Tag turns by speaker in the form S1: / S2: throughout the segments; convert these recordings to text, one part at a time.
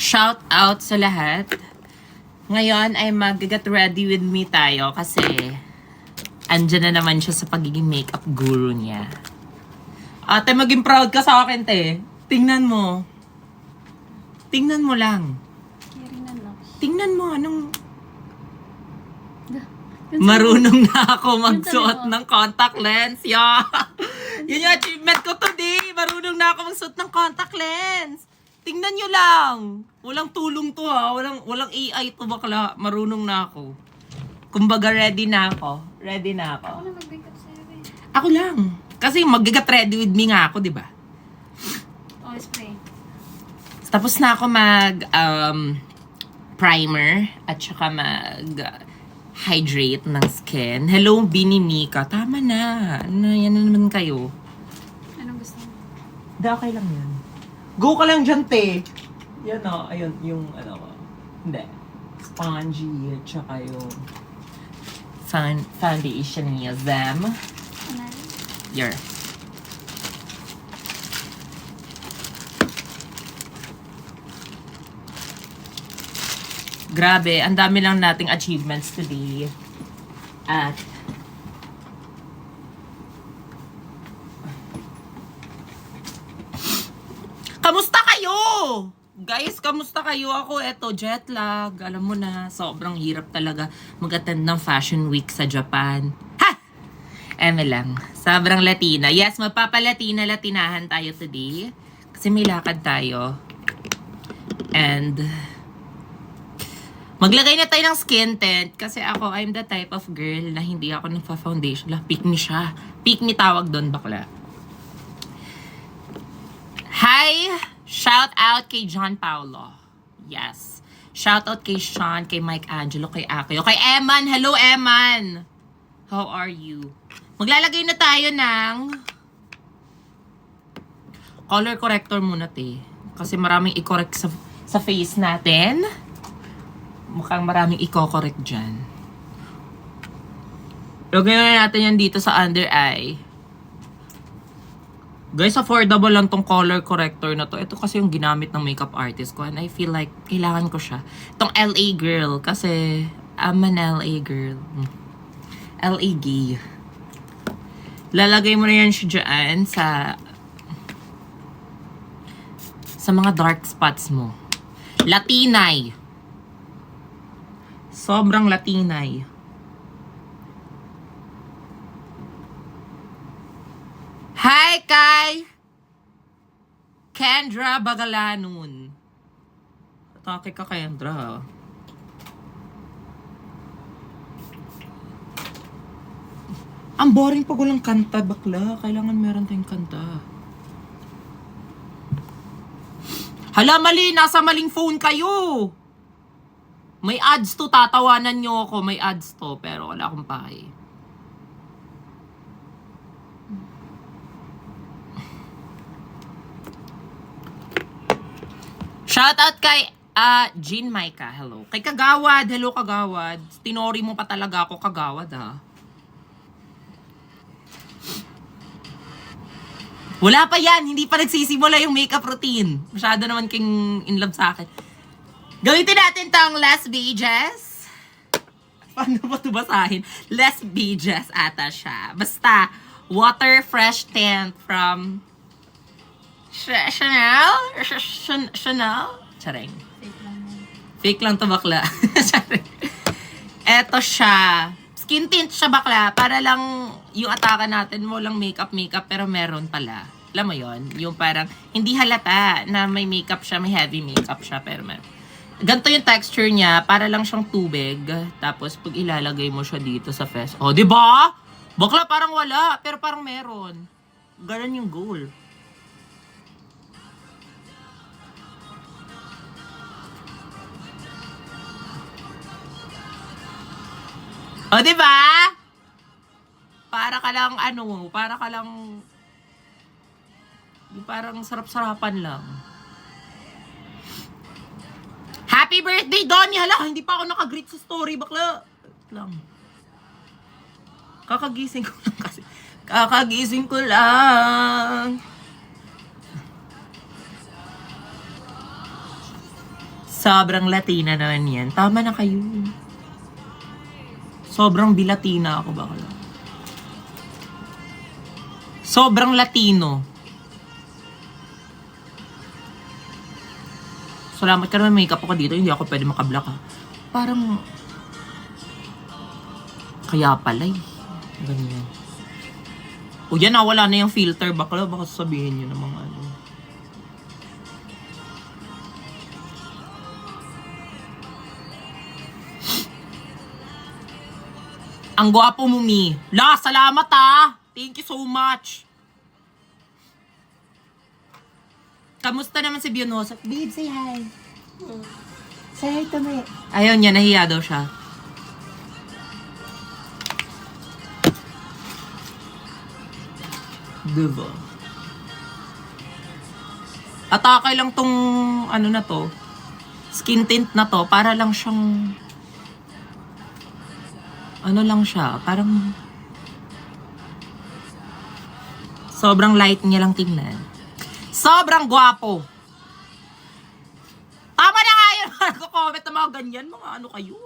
S1: shout out sa lahat. Ngayon ay mag-get ready with me tayo kasi andyan na naman siya sa pagiging makeup guru niya. Ate, maging proud ka sa akin, te. Tingnan mo. Tingnan mo lang. Tingnan mo, anong... Marunong na ako magsuot ng contact lens. Yeah. Yun yung achievement ko today. Marunong na ako magsuot ng contact lens. Tingnan nyo lang. Walang tulong to ha. Walang AI to bakla. Marunong na ako. Kumbaga ready na ako. Ready na ako.
S2: Ako na mag-makeup sa'yo eh.
S1: Ako lang. Kasi mag-get ready with me nga ako, di ba?
S2: Oh, spray.
S1: Tapos na ako primer at saka hydrate ng skin. Hello, Bini Mika. Tama na. Yan na naman kayo.
S2: Anong gusto mo?
S1: Okay lang yan. Go ka lang dyan, te. Yan o. Ayun, yung ano ko. Hindi. Spongy at saka yung foundation niya. Them.
S2: Ano?
S1: Your. Grabe, ang dami lang nating achievements today. At kamusta kayo? Guys, kamusta kayo? Ako, eto, jet lag. Alam mo na, sobrang hirap talaga mag-attend ng Fashion Week sa Japan. Ha! Eme lang. Sobrang Latina. Yes, magpapalatina-latinahan tayo today. Kasi may lakad tayo. And maglagay na tayo ng skin tint. Kasi ako, I'm the type of girl na hindi ako nagpa-foundation. Pick me siya. Pick me tawag doon, bakla. Hi! Shout out kay John Paulo. Yes. Shout out kay Sean, kay Mike Angelo, kay Akio, kay Eman. Hello, Eman! How are you? Maglalagay na tayo ng color corrector muna, te. Kasi maraming i-correct sa face natin. Mukhang maraming i-correct dyan. Lagyan na natin yan dito sa under eye. Guys, affordable lang tong color corrector na to. Ito kasi yung ginamit ng makeup artist ko. And I feel like kailangan ko siya. Itong LA girl. Kasi I'm an LA girl. LA gay. Lalagay mo na yan siya dyan sa mga dark spots mo. Latinay. Sobrang Latinay. Hi, kay Kendra Bagalanun. Atake ka, Kendra. Ang boring pag walang kanta, bakla. Kailangan meron tayong kanta. Hala, mali. Nasa maling phone kayo. May ads to. Tatawanan nyo ako. May ads to. Pero wala akong pake. Shoutout kay Jean Maika. Hello. Kay Kagawad. Hello, Kagawad. Tinori mo pa talaga ako, Kagawad, ha? Wala pa yan. Hindi pa nagsisimula yung makeup routine. Masyado naman king in love sa akin. Gamitin natin tong Les Beages. Paano ba ito basahin? Les Beages ata siya. Basta, water fresh tint from Chanel? Chanel? Charing. Fake lang to, bakla. Charing. Eto siya. Skin tint siya, bakla. Para lang yung ataka natin, walang makeup, pero meron pala. Alam mo yon, yung parang hindi halata na may makeup siya, may heavy makeup siya, pero meron. Ganito yung texture niya, para lang siyang tubig. Tapos pag ilalagay mo siya dito sa face. Oh, di ba? Bakla parang wala, pero parang meron. Ganun yung goal. O, di ba? Para ka lang yung parang sarap-sarapan lang. Happy birthday, Donnie! Hala, hindi pa ako nakagreet sa story, bakla. Lang. Kakagising ko lang kasi. Kakagising ko lang. Sobrang Latina naman yan. Tama na kayo. Sobrang bilatina ako bakla. Sobrang Latino. Salamat ka naman, makeup ako dito. Hindi ako pwede makablock ha. Parang... Kaya pala eh. Ganyan. O yan na, wala na yung filter. Bakla, baka sasabihin nyo ng mga ano. Ang gwapo mo, Mi. La, salamat ah! Thank you so much. Kamusta naman si Bionosa? Babe, say hi. Say hi to me. Ayaw niya, nahiya daw siya. Diba? Atake lang tong ano na to. Skin tint na to. Para lang siyang... Ano lang siya. Parang... Sobrang light niya lang tingnan. Sobrang gwapo. Tama na nga yun. Nagko-comment na mga ganyan. Mga ano kayo.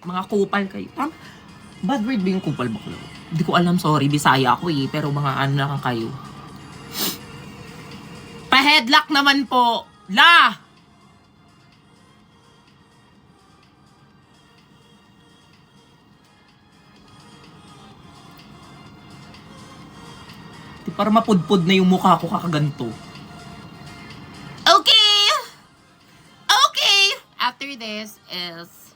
S1: Mga kupal kayo. Bad word ba yung kupal bakla? Hindi ko alam, sorry. Bisaya ako eh. Pero mga ano na kayo. Pa-headlock naman po. La! Para mapudpud na yung mukha ko kakaganto. Okay! Okay! After this is...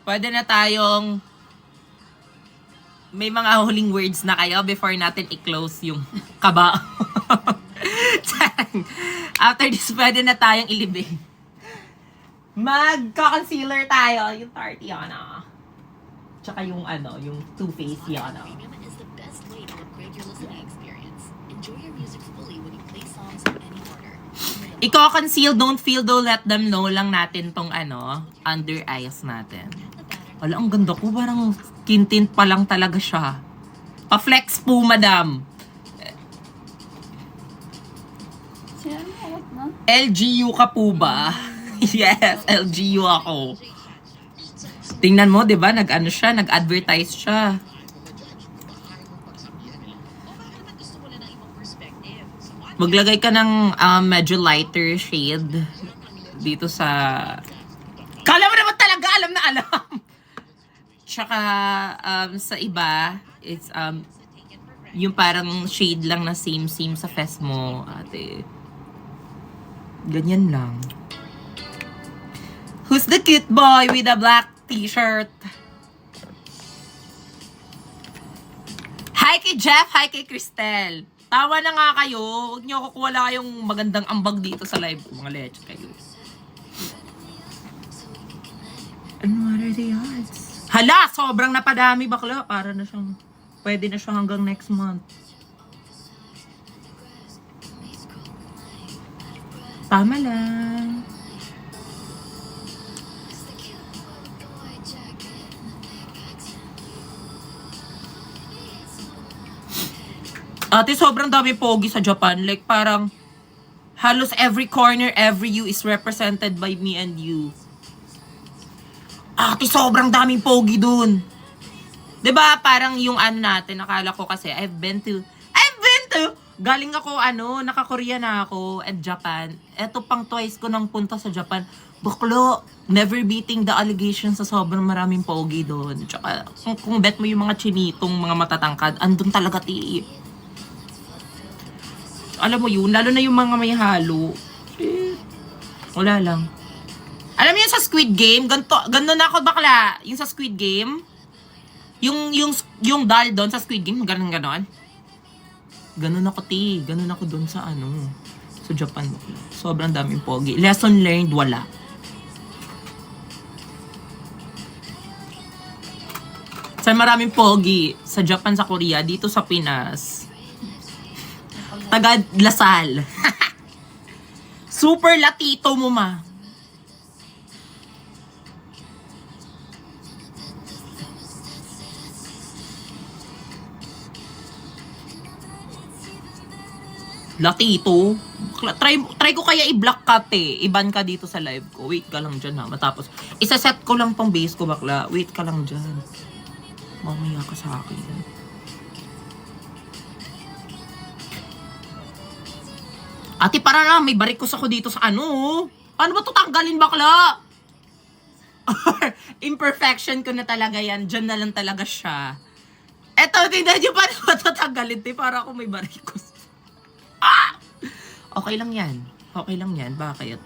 S1: Pwede na tayong... May mga huling words na kayo before natin i-close yung kaba. After this, pwede na tayong ilibing. Magka-concealer tayo. Yung Tarte Yana. Tsaka yung ano, yung Too Faced Yana. Iko-conceal, don't feel, don't let them know lang natin tong ano, under eyes natin. Wala, ang ganda ko. Parang skin tint pa lang talaga siya. Pa-flex po, madam.
S2: Sila na, no?
S1: LGU ka po ba? Yes, LGU ako. Tingnan mo, di ba? Nag-ano siya, nag-advertise siya. Maglagay ka ng medyo lighter shade dito sa... Kala mo naman talaga, alam na alam! Tsaka sa iba, it's yung parang shade lang na same sa face mo, ate. Ganyan lang. Who's the cute boy with a black t-shirt? Hi kay Jeff, hi kay Cristel. Tawa na nga kayo. Huwag niyo ako kung wala kayong magandang ambag dito sa live ko. Mga leche kayo. And what are the odds? Hala! Sobrang napadami bakla. Para na siyang... Pwede na siya hanggang next month. Tama lang. Ate, sobrang dami pogi sa Japan. Like, parang halos every corner, every you is represented by me and you. Ate, sobrang daming pogi dun. 'Di ba? Parang yung ano natin, nakala ko kasi I've been to, galing ako, naka-Korea na ako at Japan. Eto pang twice ko nang punta sa Japan. Baklo, never beating the allegations sa sobrang maraming pogi doon. Tsaka, kung bet mo yung mga chinitong, mga matatangkad, andun talaga alam mo yun, lalo na yung mga may halo. Wala lang. Alam mo yun sa Squid Game, ganun ako bakla. Yung sa Squid Game, yung doll doon sa Squid Game, ganon. Ganun ako ganun ako doon sa sa Japan. Sobrang daming pogi. Lesson learned, wala. Sa maraming pogi, sa Japan, sa Korea, dito sa Pinas. Taga Lasal. Super latito mo ma. Latito. Try ko kaya i-block ka, te. I-ban ka dito sa live ko. Wait ka lang dyan, ha. Matapos, isa-set ko lang tong base ko, bakla. Wait ka lang dyan. Mamaya ka sa akin. Ate, para na. May barikos ako dito sa ano. Paano ba ito tanggalin, bakla? Imperfection ko na talaga yan. Diyan na lang talaga siya. Eto, tingnan nyo paano ba ito tanggalin, te. Para ako may barikos. Ah! Okay lang yan. Okay lang yan. Bakit?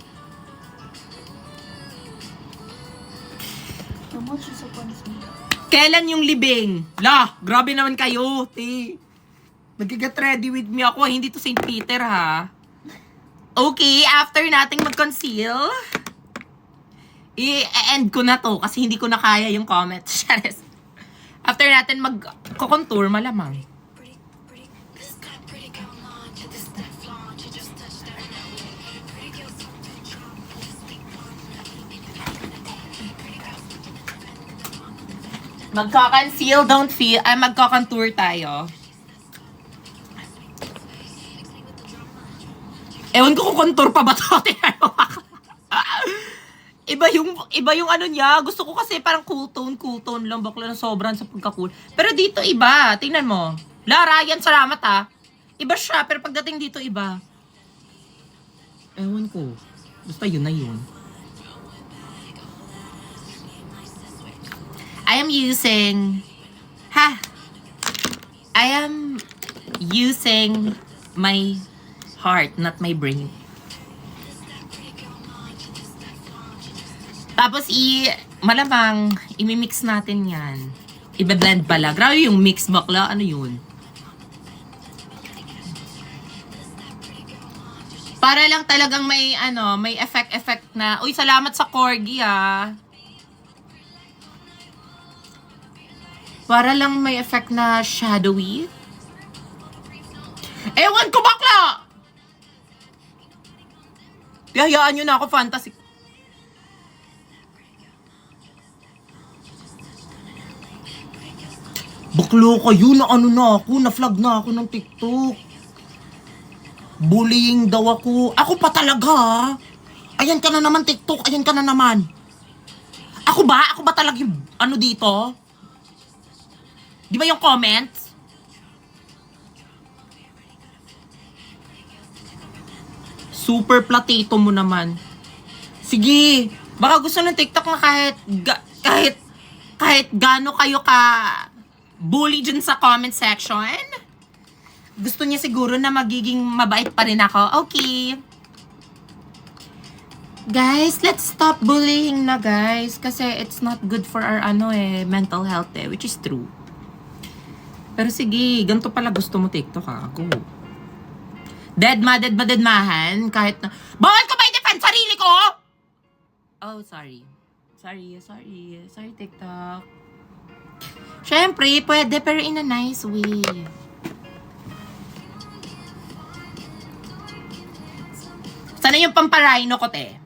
S2: Tumucho sa pansin.
S1: Kailan yung libing? La, grabe naman kayo, te. Nag-get ready with me ako. Hindi to St. Peter, ha? Okay, after nating mag-conceal, i-end ko na to kasi hindi ko na kaya yung comments. After natin mag-contour, malamang. Magka-conceal, don't feel, magka-contour tayo. Ewan ko kung contour pa ba ito. iba yung ano niya. Gusto ko kasi parang cool tone lang. Bakla na sobrang sa pagka-cool. Pero dito iba. Tingnan mo. La, Ryan, salamat ha. Iba siya, pero pagdating dito iba. Ewan ko. Basta yun na yun. I am using my heart, not my brain. Tapos malamang, imimix natin yan. Ibe-blend pala. Grabe yung mix, bakla. Ano yun? Para lang talagang may, may effect na, uy, salamat sa corgi, ah. Para lang may effect na shadowy. Ewan ko, bakla! Hayaan nyo na ako, fantasy. Baklo kayo, na ano na ako, na-flag na ako ng TikTok. Bullying daw ako. Ako pa talaga, ha? Ayan ka na naman, TikTok. Ayan ka na naman. Ako ba? Ako ba talaga yung ano dito? Di ba yung comments? Super platito mo naman. Sige, baka gusto ng TikTok na kahit gaano kayo ka bully dyan sa comment section. Gusto niya siguro na magiging mabait pa rin ako. Okay. Guys, let's stop bullying na, guys. Kasi it's not good for our mental health, which is true. Pero sige, ganito pala gusto mo TikTok, ha? Go. Deadmahan, kahit na... Bawal ko ba i-defend sarili ko? Oh, sorry. Sorry, TikTok. Siyempre, pwede, pero in a nice way. Sana yung pamparino ko, te?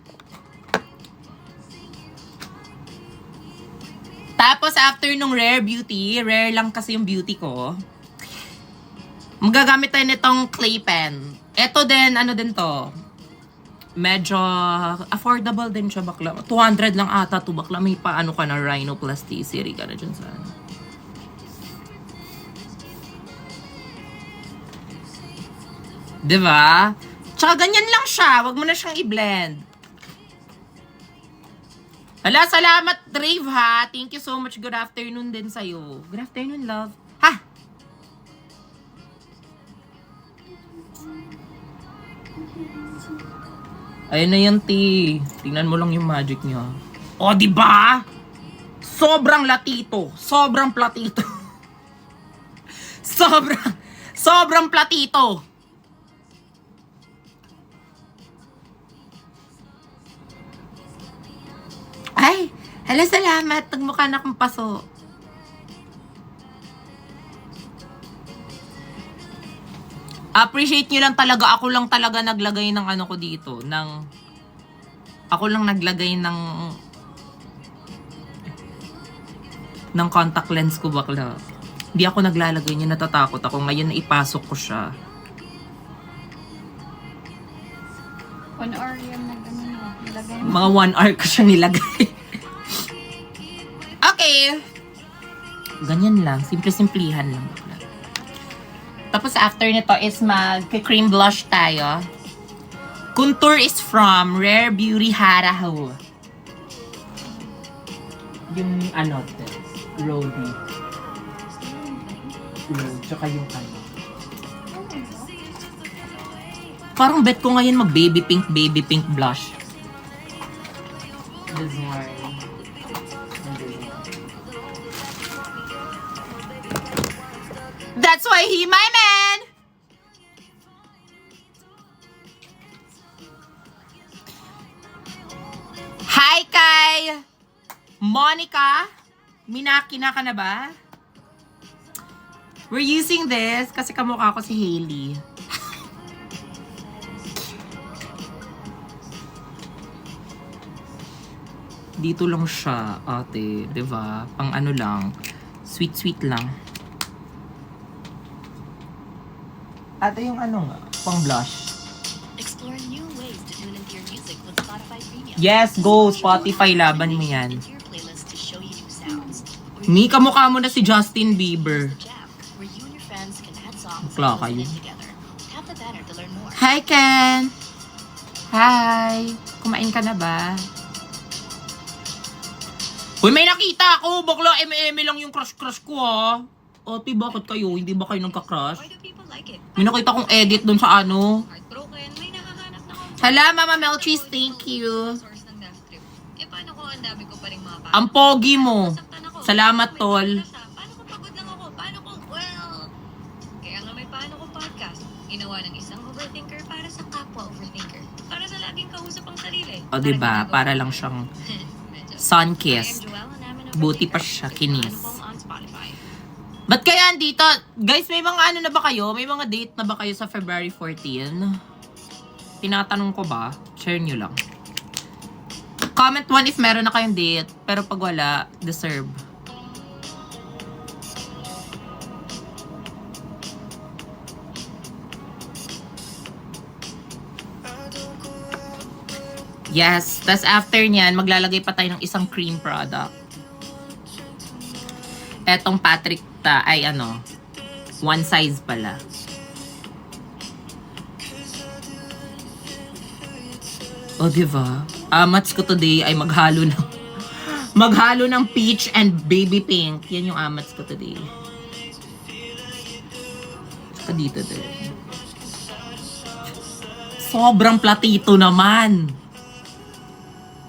S1: Tapos, after nung rare beauty, rare lang kasi yung beauty ko, magagamit tayo nitong clay pen. Ito din, ano din to? Medyo affordable din siya, bakla. 200 lang ata to, bakla. May paano ka na rhinoplasticity ka na dyan sa ano. Diba? Tsaka ganyan lang siya. Wag mo na siyang i-blend. Hala, salamat, Drave, ha? Thank you so much. Good afternoon din sa'yo. Good afternoon, love. Ha? Ayun na yan, T. Tingnan mo lang yung magic niya. O, diba? Sobrang latito. Sobrang platito. Sobrang platito. Ay, hala, salamat. Nagmukha na akong paso. Appreciate nyo lang talaga. Ako lang talaga naglagay ng ano ko dito. Ako lang naglagay ng contact lens ko, bakla. Hindi ako naglalagay niya. Natatakot ako. Ngayon na ipasok ko siya.
S2: 1 hour yan na gano'n. Ilagay mo.
S1: Mga 1 hour ko siya nilagay. Okay. Ganyan lang. Simple-simplihan lang. Tapos after nito is mag-cream blush tayo. Contour is from Rare Beauty Haraho. Yung ano, Rody. Rode, tsaka yung ano. Parang bet ko ngayon mag baby pink blush. This one. That's why he my man! Hi kay Monica! Minakina ka na ba? We're using this kasi kamukha ko si Hailey. Dito lang siya, ate. Diba? Pang ano lang. Sweet lang. Ate, yung ano nga? Pang blush.
S3: Explore new ways to tune into your music with Spotify Premium.
S1: Yes, go! Spotify, laban mo yan.
S3: Into your playlist to show you new sounds. Or
S1: Mi, kamukha mo na si Justin Bieber.
S3: the Jam, where you and your friends can add songs
S1: Bakla
S3: and listen
S1: kayo.
S3: in together. Tap the banner to learn more.
S1: Hi, Ken! Hi! Kumain ka na ba? Uy, may nakita ako! Bakla, eme lang yung crush ko, ah. Ate, bakit kayo? Hindi ba kayo nagka-crush?
S3: Why do people like it?
S1: May nakita kong edit dun sa ano.
S3: Heartbroken, may nakahanap na akong
S1: Hala, Mama Melchis, thank you.
S3: source ng love trip. Eh, paano kung ang dami ko pa rin mga
S1: Ang pogi mo.
S3: Nasaktan ako.
S1: Salamat,
S3: May
S1: tol.
S3: podcast ah. Paano kung pagod lang ako? Paano kung, well... Kaya nga may paano kung podcast. Ginawa ng isang overthinker para sa kapwa overthinker. Para sa laging kausap ang sarili.
S1: O, diba? Para lang siyang
S3: Medyo.
S1: sun-kissed.
S3: I am Joelle, and I'm an
S1: Buti pa
S3: overthinker.
S1: siya, kinis.
S3: Paano kung on Spotify?
S1: Ba't kaya andito? Guys, may mga ano na ba kayo? May mga date na ba kayo sa February 14? Tinatanong ko ba? Share nyo lang. Comment 1 if meron na kayong date. Pero pag wala, deserve. Yes. Tas after nyan, maglalagay pa tayo ng isang cream product. Etong Patrick ay ano, one size pala. O, diba? Amats ko today ay maghalo ng peach and baby pink. Yan yung amats ko today. Saka dito din. Sobrang platito naman.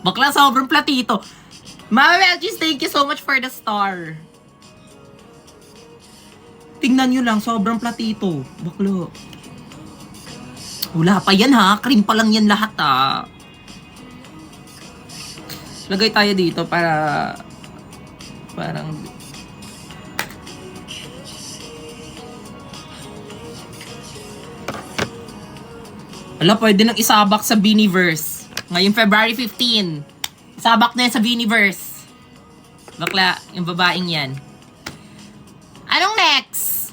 S1: Bakla, sobrang platito. Mama Melchis, thank you so much for the star. Tingnan nyo lang, sobrang platito. Baklo. Wala pa yan ha. Cream pa lang yan lahat ha. Lagay tayo dito para parang wala, pwede nang isabak sa Beaniverse. Ngayong February 15. Isabak na yan sa Beaniverse. Bakla, yung babaeng yan. Anong next?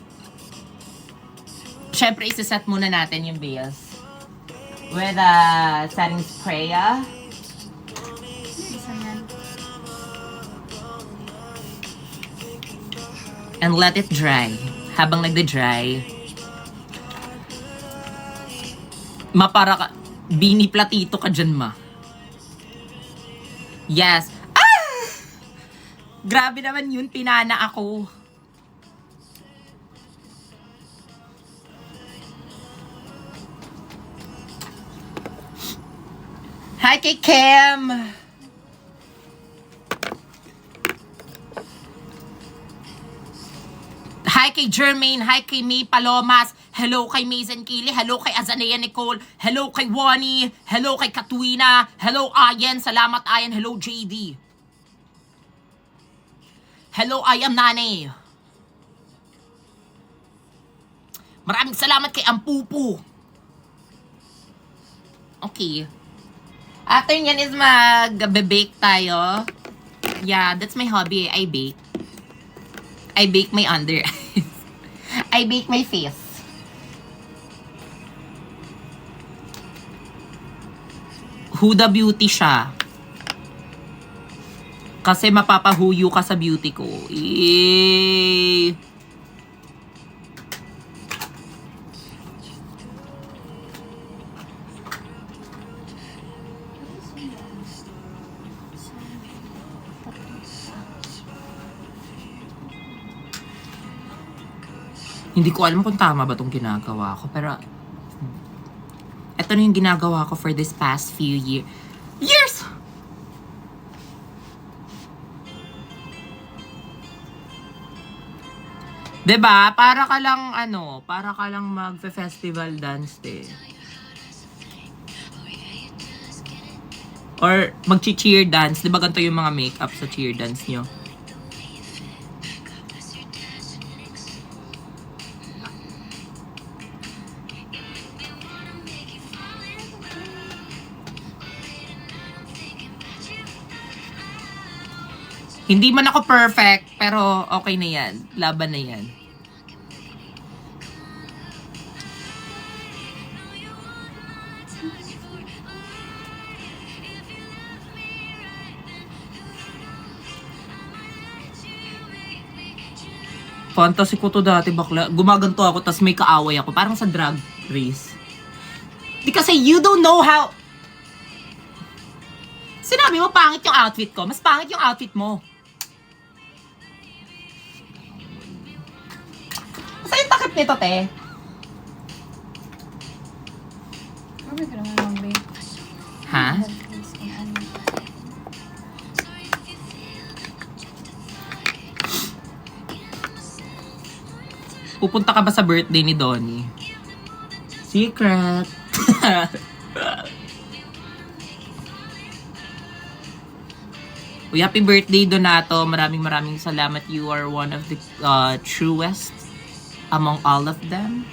S1: Siyempre, isa-set muna natin yung base. With a setting spray,
S2: Isa yan.
S1: and let it dry. Habang nagda-dry, mapara ka, Bini Platito ka dyan, ma. Yes. Ah! Grabe naman yun, pinana ako. Hi kay Kim! Hi kay Jermaine, hi kay May Palomas, hello kay Mason Kili, hello kay Azanea Nicole, hello kay Wani, hello kay Katwina, hello Ayen, salamat Ayen, hello JD. Hello, I am Nane. Maraming salamat kay Ampupu. Okay. After nyan is mag-bake tayo. Yeah, that's my hobby. I bake. I bake my under eyes. I bake my face. Huda Beauty siya. Kasi mapapahuyo ka sa beauty ko. Hindi ko alam kung tama ba itong ginagawa ko. Pero, ito na yung ginagawa ko for this past few years! Diba? Para ka lang, mag-festival dance, Or mag-cheer dance. Diba ganito yung mga makeup sa cheer dance nyo? Hindi man ako perfect, pero okay na yan. Laban na yan. Fantasy ko to dati, bakla. Gumaganto ako, tas may kaaway ako. Parang sa drag race. Di kasi you don't know how... Sinabi mo, pangit yung outfit ko. Mas pangit yung outfit mo. Saan yung takip nito, te?
S2: Grabe ka naman, Ma'am Bay.
S1: Ha? Pupunta ka ba sa birthday ni Donnie? Secret. Uy, happy birthday, Donato. Maraming salamat. You are one of the truest among all of them.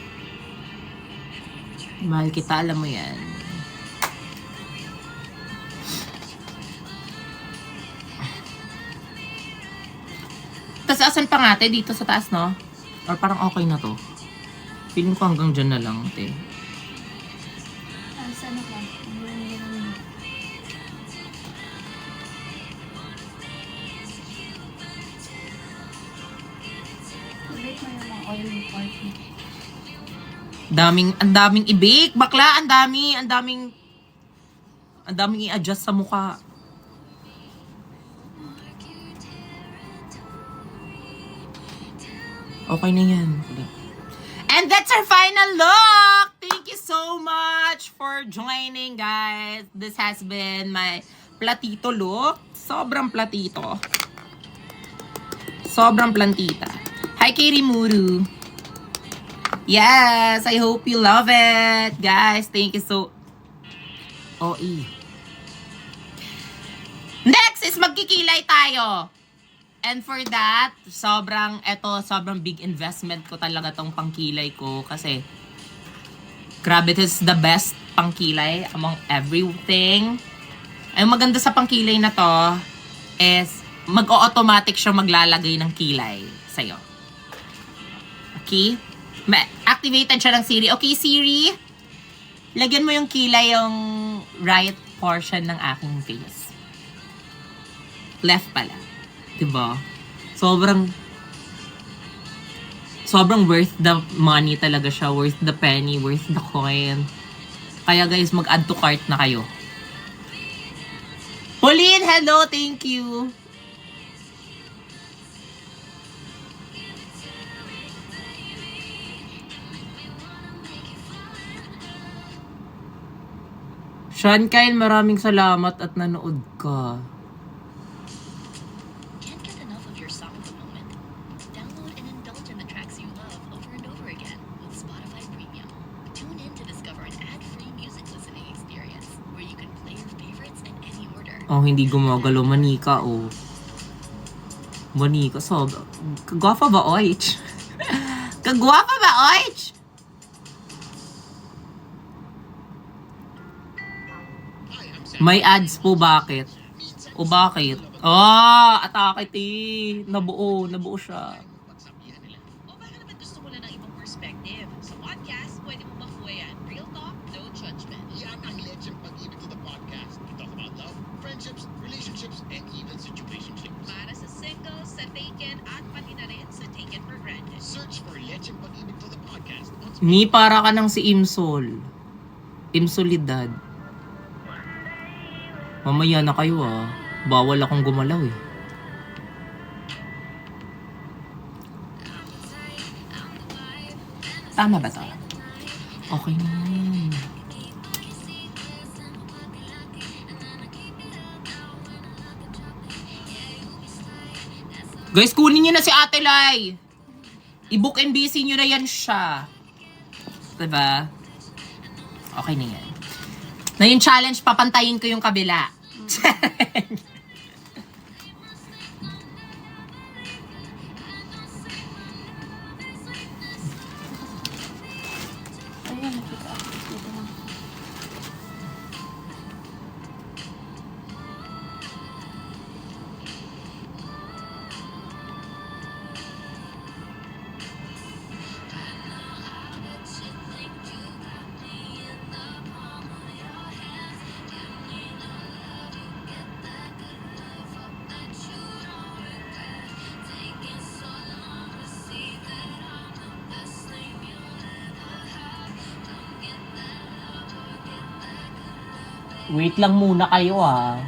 S1: Mahal kita, alam mo yan. Tapos asan pa nga, te? Dito sa taas, no? Or parang okay na to? Feeling ko hanggang dyan na lang, te.
S2: Saan ka? I-bake mo yung mga oil part mo.
S1: Ang daming i-bake, bakla, ang daming i-adjust sa mukha. Okay na yan. And that's our final look! Thank you so much for joining, guys. This has been my platito look. Sobrang platito. Sobrang plantita. Hi, Katie Muru. Yes, I hope you love it. Guys, thank you so... Next is magkikilay tayo. And for that, sobrang big investment ko talaga tong pangkilay ko. Kasi, grabe, this is the best pangkilay among everything. Ang maganda sa pangkilay na to is mag-o-automatic siya maglalagay ng kilay sa'yo. Okay? Activated siya ng Siri. Okay, Siri? Lagyan mo yung kilay yung right portion ng aking face. Left pala. Diba? Sobrang worth the money talaga siya. Worth the penny, worth the coin. Kaya guys, mag-add to cart na kayo. Pauline, hello! Thank you! Sean Kyle, maraming salamat at nanood ka.
S3: Can't get enough of your song at the moment? Download and indulge in the tracks you love over and over again with Spotify Premium. Tune in to discover an ad-free music listening experience where you can play your favorites in any order.
S1: Oh, hindi gumagalaw. Manika, oh. Manika, so... Kagwapa ba, oich? Kagwapa ba, oich? May ads po, bakit? O bakit? Atake, ti. Nabuo siya.
S3: O baka naman gusto mo lang ng ibang perspective. Sa podcast, pwede mo makuha yan. Real talk, no judgment.
S4: Yan ang Legend Pag-ibig to the podcast.
S1: Ni, para ka ng si Imsol. Imsolidad. Mamaya na kayo ah. Bawal akong gumalaw eh. Tama ba to? Okay na yan. Guys, kunin nyo na si Ate Lai. I-book and busy nyo na yan siya. Diba? Okay na yan. Na yung challenge, papantayin ko yung kabila.
S2: Ayun, nakita ako. Dito lang.
S1: Wait lang muna kayo ah.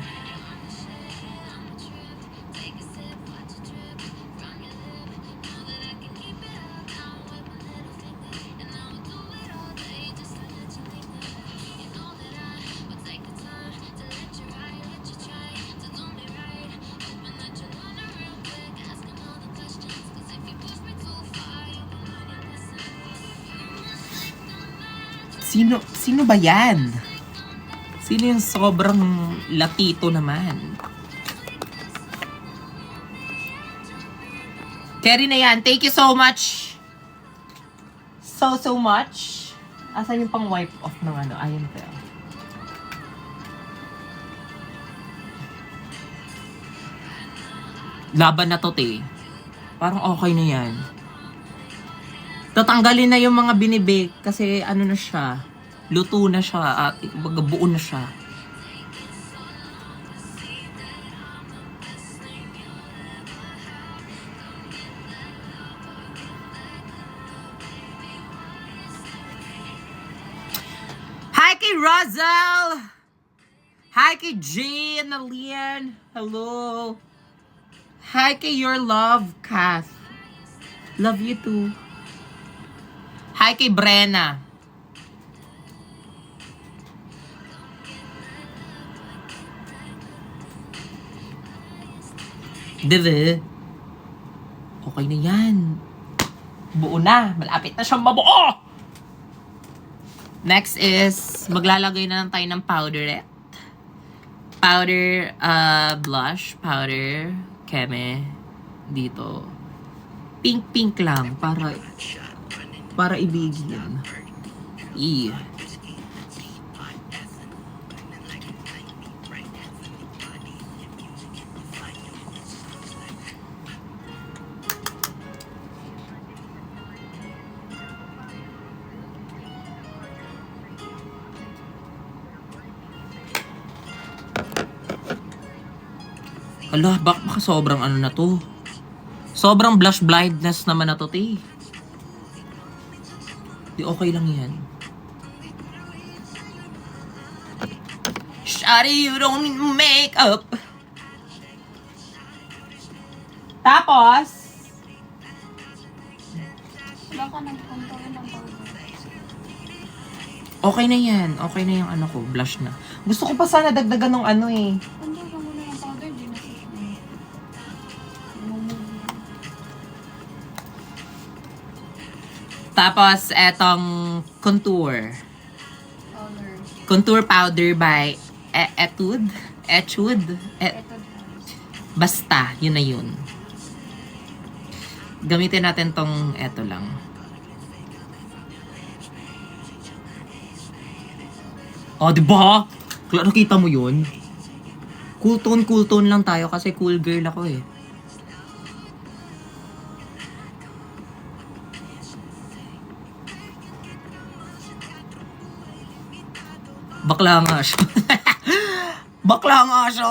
S1: Sino ba yan? Sino yung sobrang latito naman? Carry na yan. Thank you so much. So much. Asan yung pang wipe off ng ano? Ayun pa. Laban na to, te. Parang okay na yan. Tatanggalin na yung mga binibake kasi ano na siya. Luto na siya at buo na siya. Hi kay Rosal! Hi kay Jane, Alian. Hello. Hi kay Your Love, Kath. Love you too. Hi kay Brenna. Diba? Okay na yan. Buo na. Malapit na siyang mabuo! Next is, maglalagay na lang tayo ng powderette. Powder, blush, powder, keme, dito. Pink lang, para ibigin. Ala, baka sobrang ano na to. Sobrang blush blindness naman na to, te. Di okay lang yan. Shawty, you don't need makeup. Tapos,
S2: Wala ka nagpunta ng powder.
S1: okay na yan. Okay na yung ano ko, blush na. Gusto ko pa sana dagdagan ng ano eh.
S2: Punta ka muna ng powder, di na siya.
S1: Tapos, etong contour.
S2: Powder.
S1: Contour powder by Etude.
S2: Ito.
S1: Basta, yun na yun. Gamitin natin tong eto lang. Oh, diba? Kaya nakita mo yun? Cool tone lang tayo kasi cool girl ako eh. Bakla nga siya. Bakla nga siya.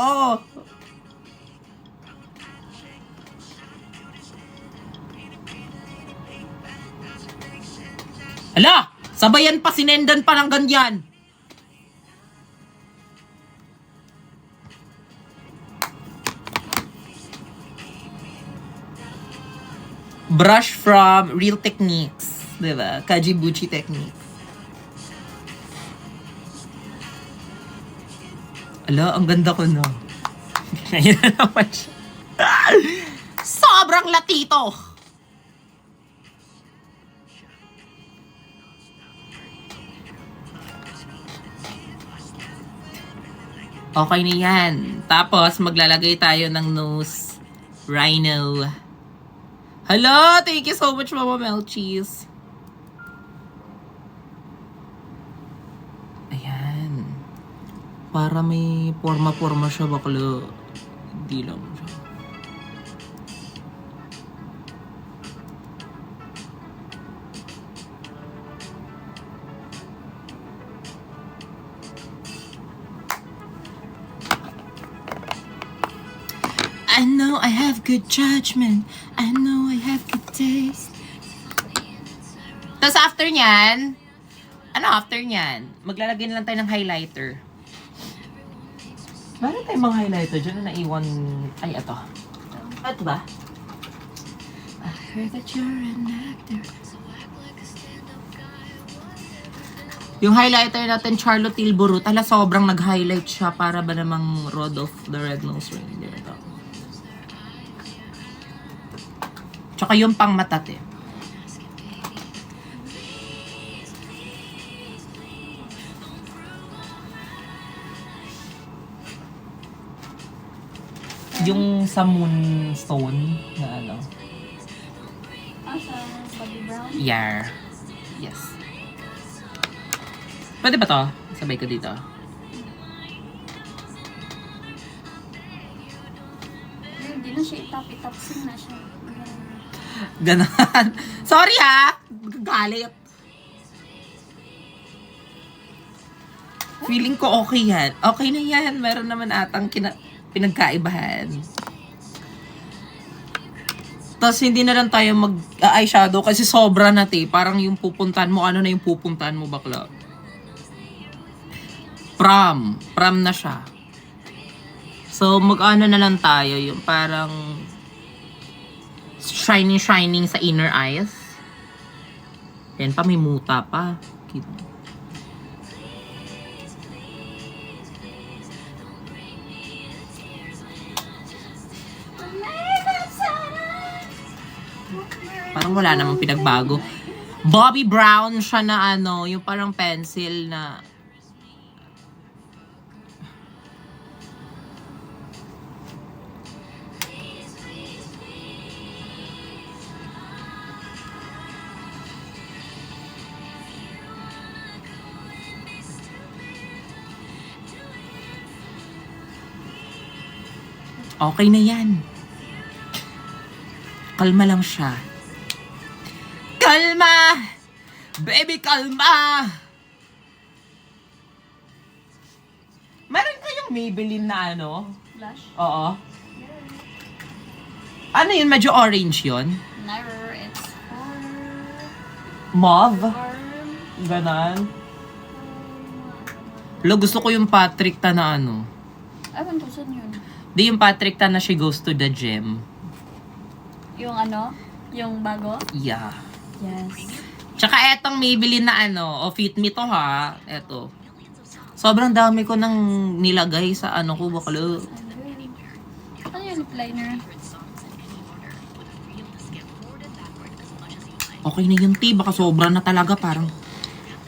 S1: Ala! Sabayan pa, sinendan pa ng ganyan. Brush from Real Techniques. Diba? Kajibuchi Techniques. Ala, ang ganda ko no. Ngayon na naman siya. Sobrang latito! Okay na yan. Tapos, maglalagay tayo ng nose rhino. Hello! Thank you so much, Mama Melchis. Ayan. Para may forma-forma siya, bakla. Hindi lang siya. I know I have good judgment. I know I have good taste. Tapos after nyan, maglalagay na lang tayo ng highlighter. Meron tayong mga highlighter dyan na naiwan. Ay, ito. Ito ba? I heard that you're an actor. Yung highlighter natin, Charlotte Tilburut. Ala, sobrang nag-highlight siya para ba namang Rodolph the Red-Nosed Reindeer. Ito. Tsaka yung pang matate. Yung sa moonstone na ano.
S2: Sa Bobby Brown?
S1: Yeah. Yes. Pwede ba to? Sabay ko dito.
S2: Hindi na siya itap-itapsin na siya.
S1: Ganon. Sorry ha! Galit. Feeling ko okay yan. Okay na yan. Meron naman atang pinagkaibahan. Tapos hindi na lang tayo mag-eyeshadow kasi sobra na te. Parang yung pupuntahan mo, ano na yung pupuntahan mo bakla? Prom. Prom na siya. So mag-ano na lang tayo. Yung parang shining sa inner eyes. Yan pa, may muta pa. Parang wala namang pinagbago. Bobby Brown siya na ano, yung parang pencil na okay na yan. Kalma lang siya. Kalma! Baby, kalma! Meron kayong Maybelline na ano?
S2: Blush?
S1: Oo. Ano yun? Medyo orange yun?
S2: Never. It's for...
S1: Mauve?
S2: Warm.
S1: Ganon. Lo, gusto ko yung Patrick ta na ano.
S2: Ewan ko saan yun.
S1: Di yung Patrick ta na She Goes to the Gym.
S2: Yung ano? Yung bago?
S1: Yeah.
S2: Yes.
S1: Tsaka etong Maybelline na ano, o Fit Me to ha. Eto. Sobrang dami ko nang nilagay sa ano ko, bakalo.
S2: Ano yung lip liner?
S1: Okay na yun, ti. Baka sobra na talaga. Parang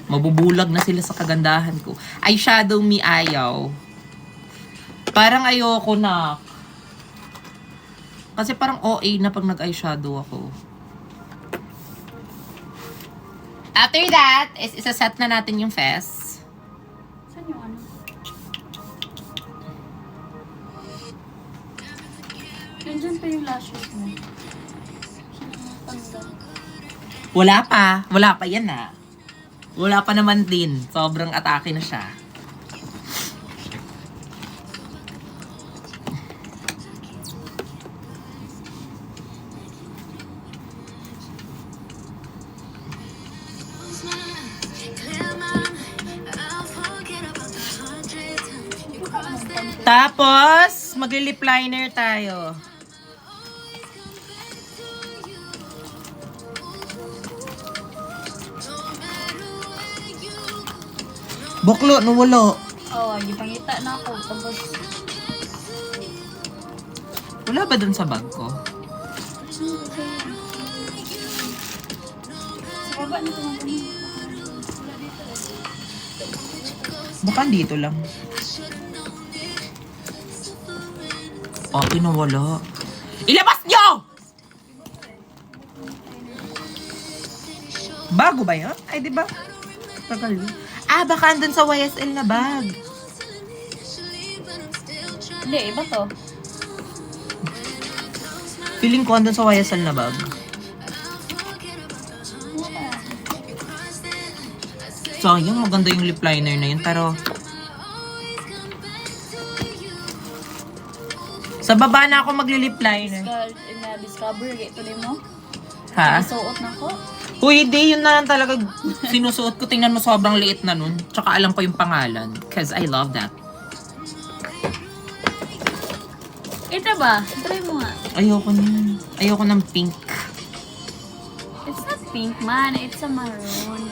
S1: mabubulag na sila sa kagandahan ko. Eyeshadow me ayaw. Parang ayoko na. Kasi parang OA na pag nag-eyeshadow ako. After that, isa-set na natin yung fess.
S2: Saan yung ano? Nandiyan pa yung lashes mo. Tanggal.
S1: Wala pa. Wala pa yan ha. Wala pa naman din. Sobrang atake na siya. Tapos, mag-lip liner tayo. Buklo, nawala.
S2: Oh, di pangita na ako. Tapos,
S1: Wala ba dun sa bag ko?
S2: sa baba na ito. Wala dito.
S1: Baka dito lang. Oh, nawala. Ilabas nyo! Bago ba yan? Ay, di ba? Tagal yun. Ah, baka andun sa YSL na bag.
S2: Hindi, iba to.
S1: Feeling ko andun sa YSL na bag.
S2: Wala.
S1: Sayang, maganda yung lip liner na yun. Pero, sa baba na ako magli-lip liner.
S2: Discover, ito din mo.
S1: Ha?
S2: Isuot na ko.
S1: Uy, di, yun na lang talaga sinusuot ko. Tingnan mo, sobrang liit na nun. Tsaka alam ko yung pangalan. Cause I love that.
S2: Ito ba? Try mo nga.
S1: Ayoko niyan. Ayoko ng pink.
S2: It's not pink man, it's a maroon.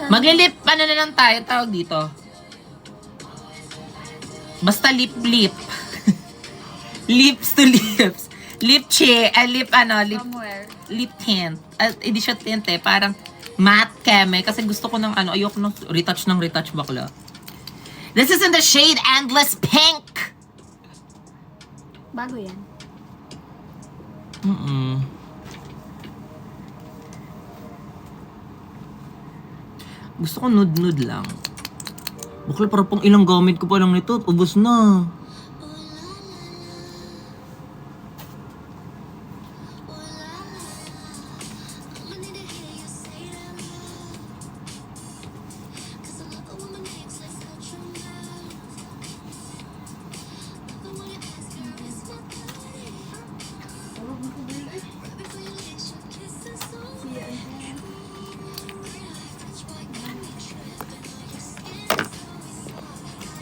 S1: Magli-lip, ano na lang tayo, tawag dito. Basta lip. Lips to lips. Lip lip
S2: Somewhere.
S1: lip tint. Hindi siya tint eh, parang matte keme. Kasi gusto ko ng ayoko ng retouch bakla. This is in the shade Endless Pink.
S2: Bago yan.
S1: Gusto ko nude lang. Bakla, parang pang ilang gamit ko pa lang nito at ubos na.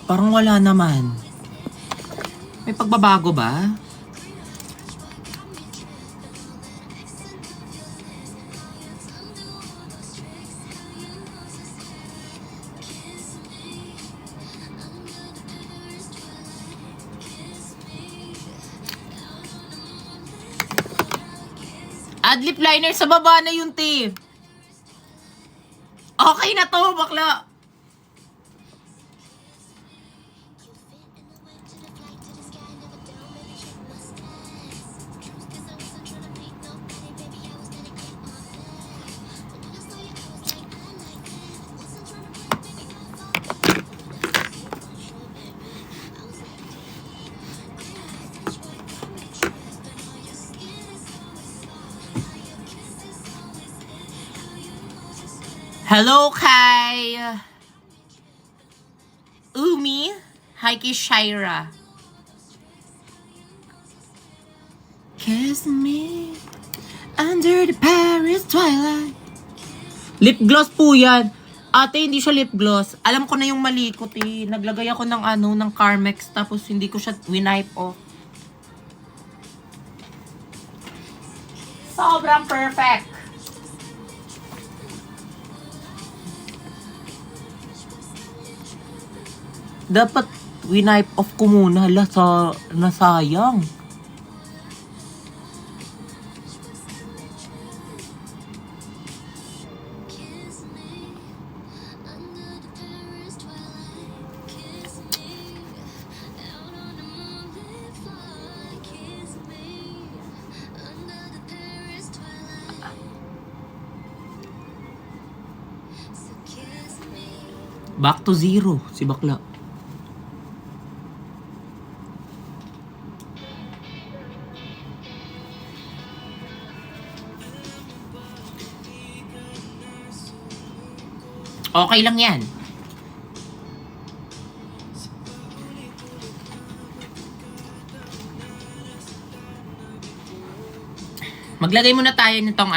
S1: Parang wala naman. May pagbabago ba? Add lip liner sa baba na yun, te. Okay na to, bakla. Hello kay Umi. Hi kay Shaira. Kiss me under the Paris twilight. Lip gloss po yan. Ate, hindi siya lip gloss. Alam ko na yung mali ko, te. Naglagay ako ng ng Carmex tapos hindi ko siya winipe off. Sobrang perfect. Dapat winipe off ko muna. Hala, nasayang. Back to zero, si bakla. Okay lang yan. Maglagay muna tayo nitong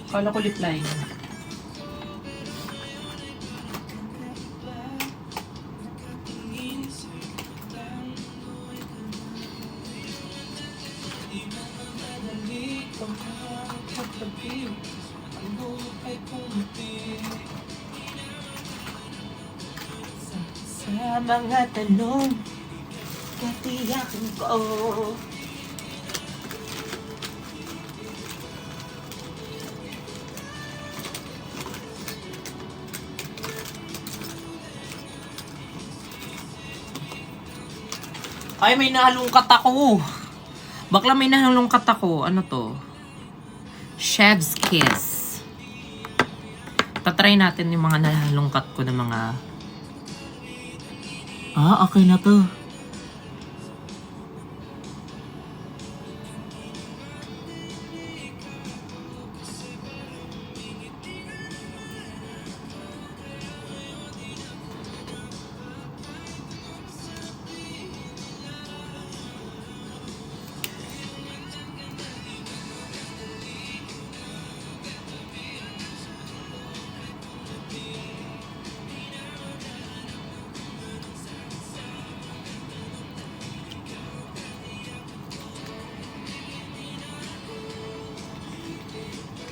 S1: Kala ko lip liner. tabi. Ang buhok ay pumiti. Sa mga tanong, katiyakin ko. Ay, may nahalungkat ako. Bakla, may nahalungkat ako. Ano to? Chef's Kiss. Tatry natin yung mga nahalungkat ko na mga... Ah, okay na to.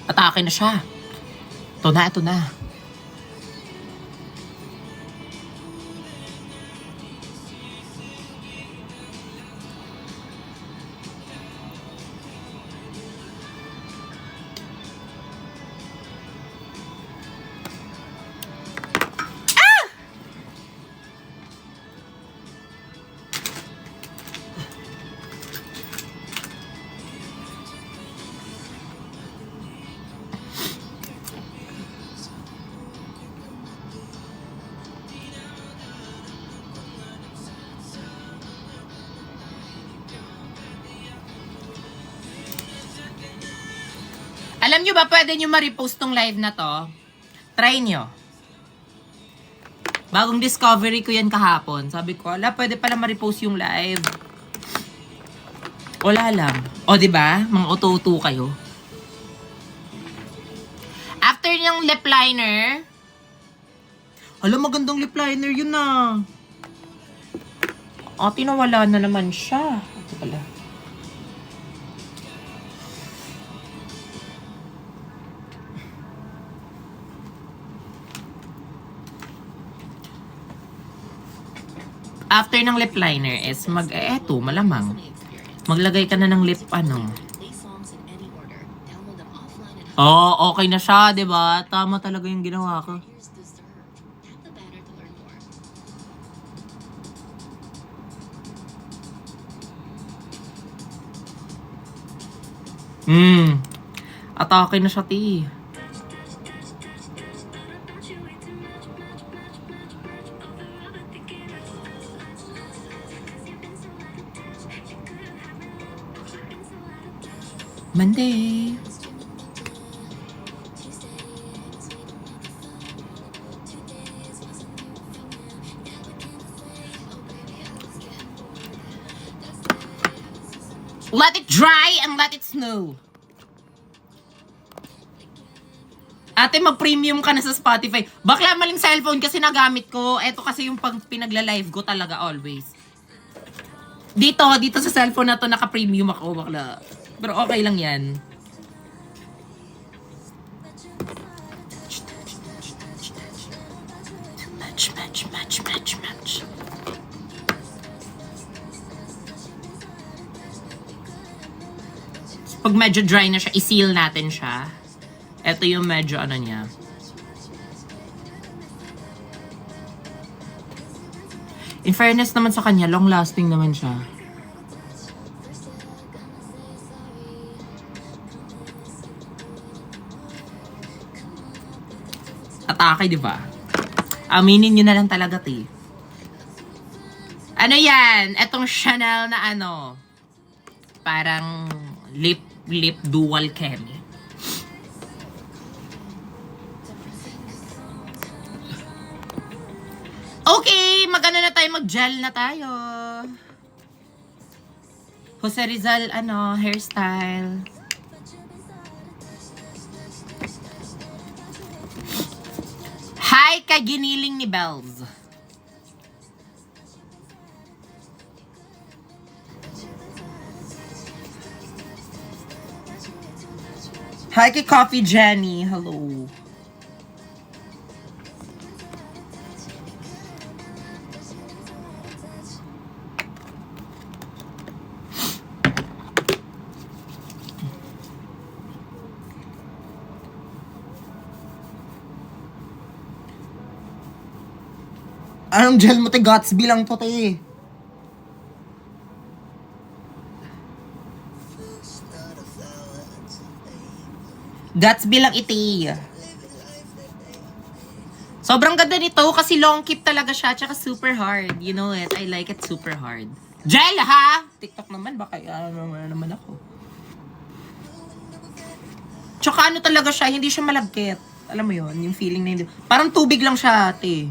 S1: Atake na siya. Ito na, ito na. Alam nyo ba, pwede nyo ma-repost tong live na to? Try nyo. Bagong discovery ko yan kahapon. Sabi ko, ala, pwede pala ma-repost yung live. Wala lang. O, diba? Mga uto-uto kayo. After yung lip liner, hala, magandang lip liner yun ah. O, tinawala na naman siya. Ito pala. After ng lip liner is eto, malamang. Maglagay ka na ng lip, ano. Oh, okay na siya, diba? Tama talaga yung ginawa ko. Atake na siya, ti. Monday. Let it dry and let it snow. Ate, mag-premium ka na sa Spotify. Bakla, maling cellphone kasi nagamit ko. Ito kasi yung pag pinagla-live ko talaga always. Dito sa cellphone na to, naka-premium ako, bakla. Pero okay lang yan. Match. Pag medyo dry na siya, i-seal natin siya. Ito yung medyo ano niya. In fairness naman sa kanya, long-lasting naman siya. Atake, di ba? Aminin nyo na lang talaga, ti. Ano yan? Etong Chanel na ano, parang lip dual chemi. Okay, magano na tayo, mag-gel na tayo. Jose Rizal, ano, hairstyle. Hi, kaginiling ni Bells. Hi kay Coffee Jenny. Hello. Anong gel mo, te? Gatsby lang to, te. Gatsby lang, ite. Sobrang ganda nito kasi long keep talaga siya, tsaka super hard. You know it, I like it super hard. Gel, ha? TikTok naman, baka ano naman ako. Tsaka ano talaga siya, hindi siya malagkit. Alam mo yon, yung feeling na hindi. Parang tubig lang siya, ate.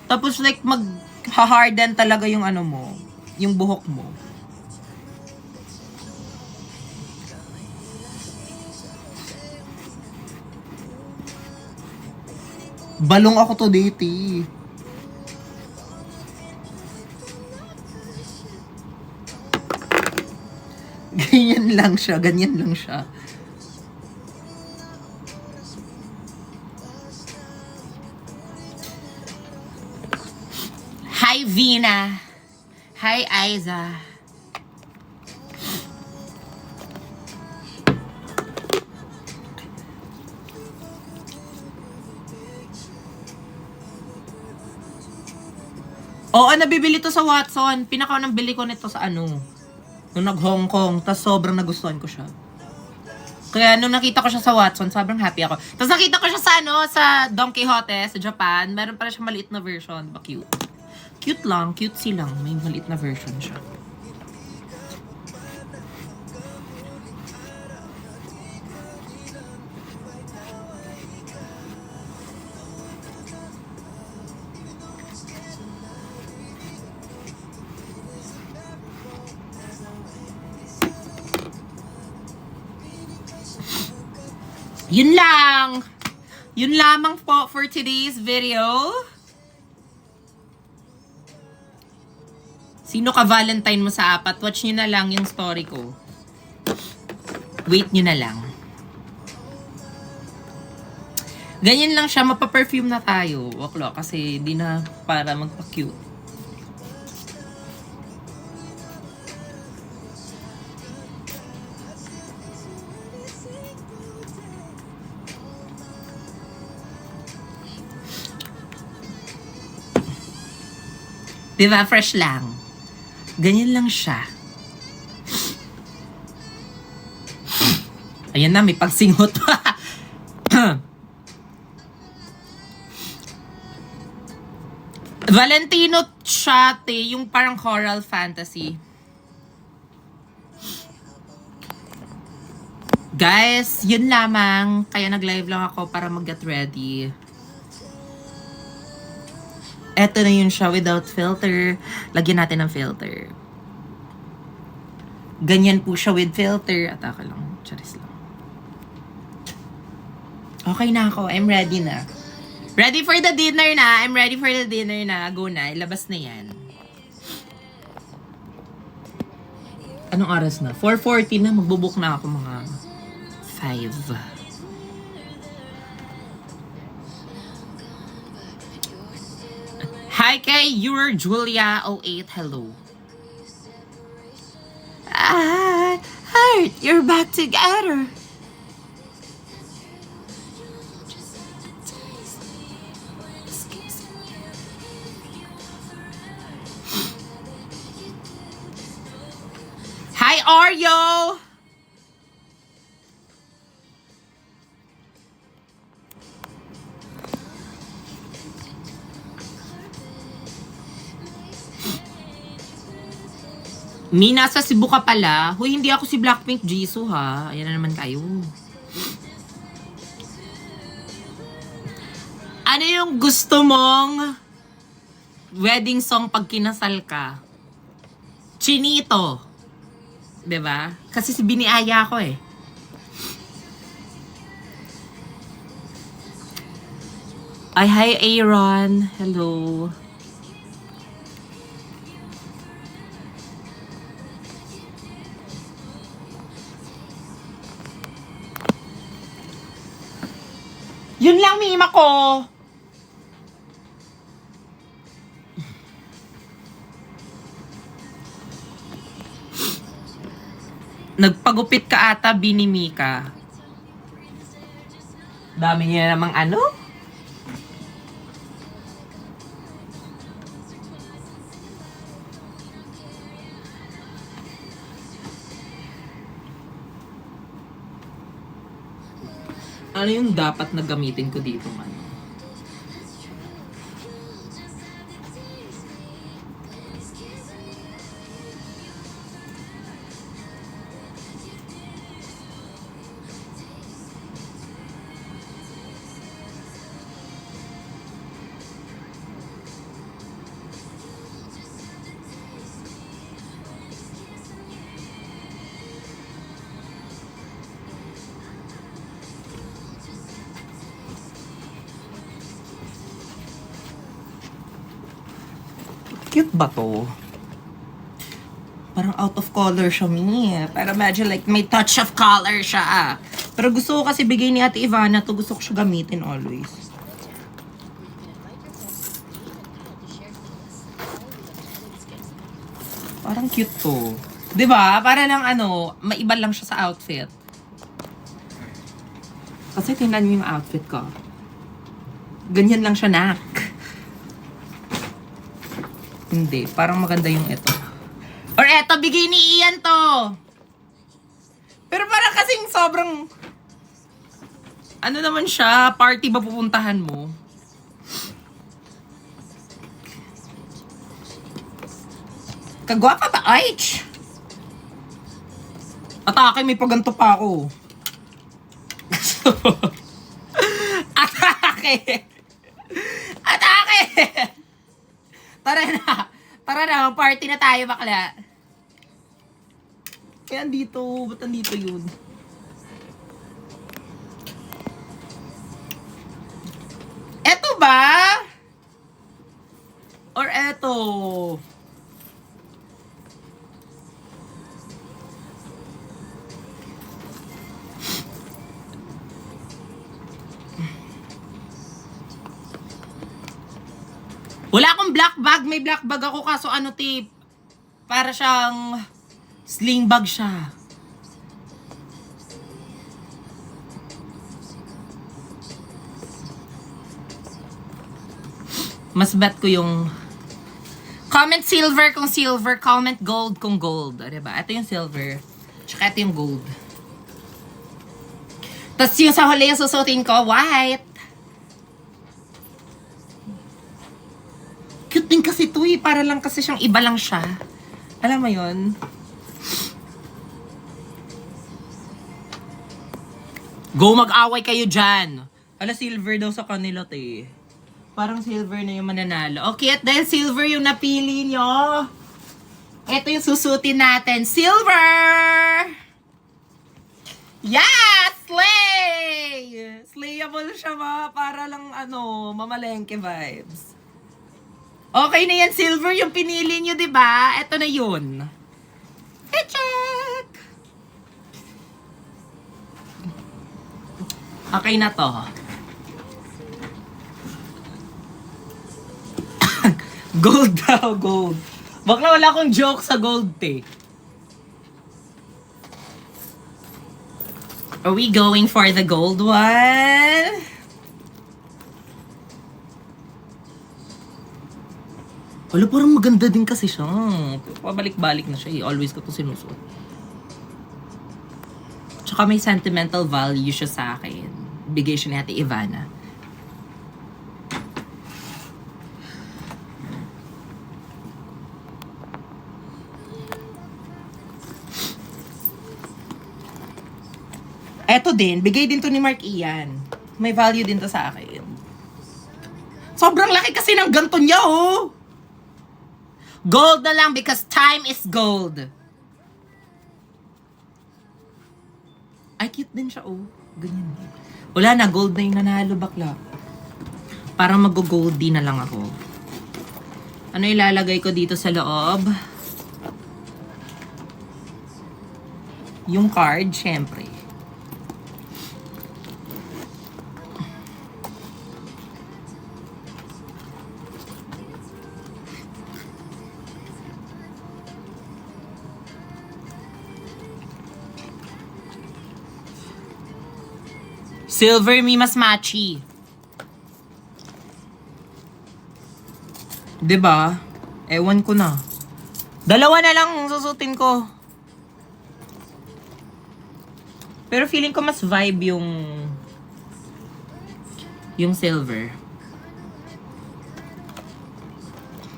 S1: Tapos like mag-harden talaga yung ano mo, yung buhok mo. Balong ako to date. Ganyan lang siya, ganyan lang siya. Hi, Vina. Hi, Aiza. Oo, nabibili to sa Watson. Pinakaw ng bili ko nito sa ano. Nung nag-Hong Kong. Tapos sobrang nagustuhan ko siya. Kaya nung nakita ko siya sa Watson, sobrang happy ako. Tapos nakita ko siya sa ano, sa Don Quixote, sa Japan. Meron pala siya maliit na version. Diba cute? Cute lang, cutesy lang. May maliit na version siya. Yun lang! Yun lamang po for today's video. Sino ka Valentine mo sa apat? Watch nyo na lang yung story ko. Wait nyo na lang. Ganyan lang siya, mapaperfume na tayo. Waklo, kasi di na para magpa-cute. Diba? Fresh lang. Ganyan lang siya. Ayan na, may pagsinghot pa. Valentino Chate, yung parang choral fantasy. Guys, yun lamang. Kaya nag-live lang ako para mag-get ready. Eto na yun siya without filter. Lagyan natin ng filter. Ganyan po siya with filter. Ataka lang. Charis lang. Okay na ako. I'm ready na. Ready for the dinner na. I'm ready for the dinner na. Go na. Ilabas na yan. Anong oras na? 4:40 na. Magbubook na ako mga 5. Hi kay Your Julia 08. Hello. Heart, you're back together. Hi Oreo. Mina, sa Cebu ka pala. Huy, hindi ako si Blackpink Jisoo ha. Ayan na naman tayo. Ano yung gusto mong wedding song pag kinasal ka? Chinito. 'Di ba? Kasi si biniaya ko eh. Ay, hi Aaron. Hello. Yun lang, Mima ko. Nagpagupit ka ata, Bini Mika. Dami niya namang ano? Ano yung dapat na gamitin ko dito, man? Cute ba to? Parang out of color siya, Mi. Pero medyo like may touch of color siya, ah. Pero gusto ko kasi bigay ni Ate Ivana to. Gusto ko siya gamitin always. Parang cute to. 'Di ba? Para lang ano, maiba lang siya sa outfit. Kasi tingnan niyo yung outfit ko. Ganyan lang siya, nak. Hindi, parang maganda yung ito. Or eto, bigay ni Ian to. Pero parang kasing sobrang... Ano naman siya? Party ba pupuntahan mo? Kagwapa ba? Aich! Atake, may paganto pa ako. Atake! Atake! Tara na, party na tayo, bakla. Kaya andito, ba't andito yun? Eto ba? Or eto? Wala akong black bag. May black bag ako kaso ano tip. Para siyang sling bag siya. Mas bet ko yung comment silver kung silver, comment gold kung gold. O, diba? Ito yung silver. Tsaka ito yung gold. Tapos yung sa huli yung susutin ko, white. Cute din kasi ito eh. Para lang kasi siyang iba lang siya. Alam mo yun? Go mag-away kayo dyan. Ala, silver daw sa kanila, te. Parang silver na yung mananalo. Okay, at dahil silver yung napili nyo, ito yung susutin natin. Silver! Yes! Slay! Slayable siya ba? Para lang, mamalengke vibes. Okay na yan, silver yung pinili nyo, diba? Ito na yun. Check! Okay na to. Gold daw, gold. Bakla wala akong joke sa gold, te. Are we going for the gold one? Wala, parang maganda din kasi siya. Pabalik-balik na siya eh. Always ko ito sinusuot. Tsaka may sentimental value siya sa akin. Bigay siya ni Ate Ivana. Eto din, bigay din to ni Mark Ian. May value din to sa akin. Sobrang laki kasi ng ganto niya, oh! Gold na lang because time is gold. Ay, cute din siya, oh. Ganyan. Wala na, gold na yung nanalo, bakla. Parang mag-goldy na lang ako. Ano ilalagay ko dito sa loob? Yung card, syempre. Silver mi mas matchy. 'Di ba? Ewan ko na. Dalawa na lang susutin ko. Pero feeling ko mas vibe yung silver.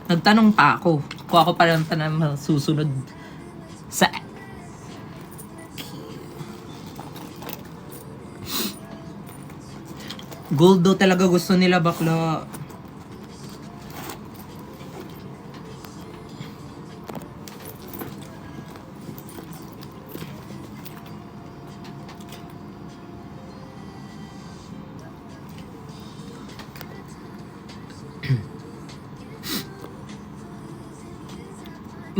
S1: Nagtanong pa ako. Kung ako pa lang tanong susunod sa... Gold daw talaga gusto nila, bakla.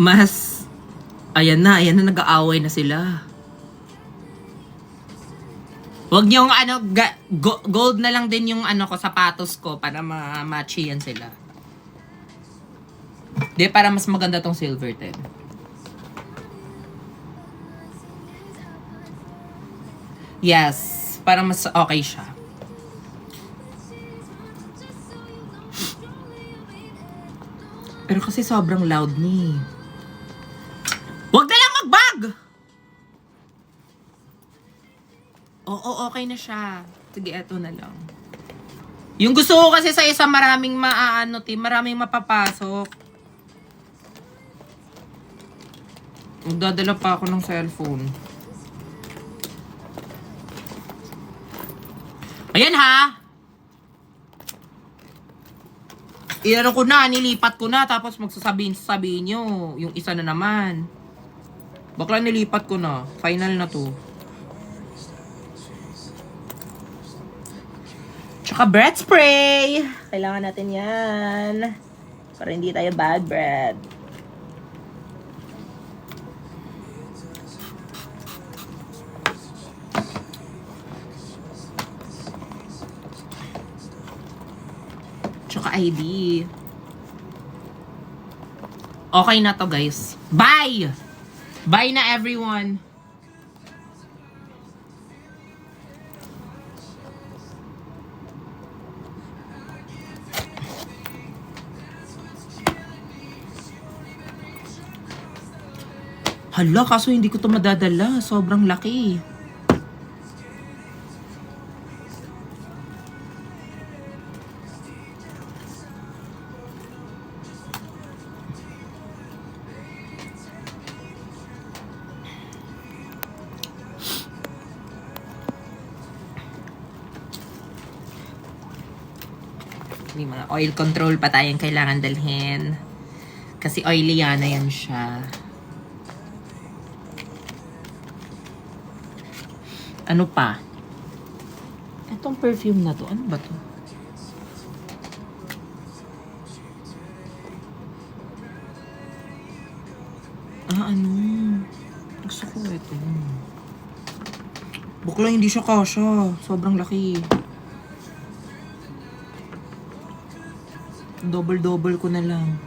S1: Mas, ayan na, nag-aaway na sila. Wag niyong gold na lang din yung ko, sapatos ko para ma-matchy yan sila. Di, para mas maganda tong silver 10. Yes, para mas okay siya. Pero kasi sobrang loud ni. Wag na lang mag-bag! Oo, okay na siya. Sige, eto na lang. Yung gusto ko kasi sa isa maraming maraming mapapasok. Magdadala pa ako ng cellphone. Ayan ha! Iyan ko na, nilipat ko na, tapos sasabihin nyo, yung isa na naman. Bakla nilipat ko na, final na to. Tsaka breath spray! Kailangan natin yan. Para hindi tayo bad breath. Tsaka ID. Okay na to, guys. Bye! Bye na, everyone! Hala, kaso hindi ko to madadala. Sobrang laki. May mga oil control pa tayong kailangan dalhin. Kasi oily na yan siya. Ano pa? Itong perfume na to, ano ba to? Ano? Gusto ko ito. Bukla, hindi siya kasha. Sobrang laki. Double-double ko na lang.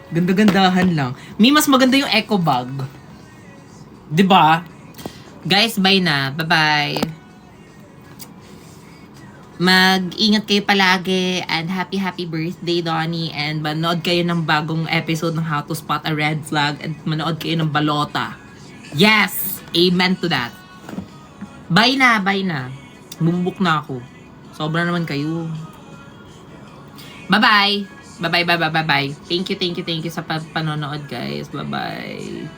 S1: Ganda-gandahan lang. May mas maganda yung eco bag. 'Di ba? Guys, bye na. Bye-bye. Mag-ingat kayo palagi and happy birthday, Donnie. And manood kayo ng bagong episode ng How to Spot a Red Flag and manood kayo ng Balota. Yes! Amen to that. Bye na, bye na. Bumbuk na ako. Sobra naman kayo. Bye-bye! Bye-bye. Thank you sa panonood, guys. Bye-bye.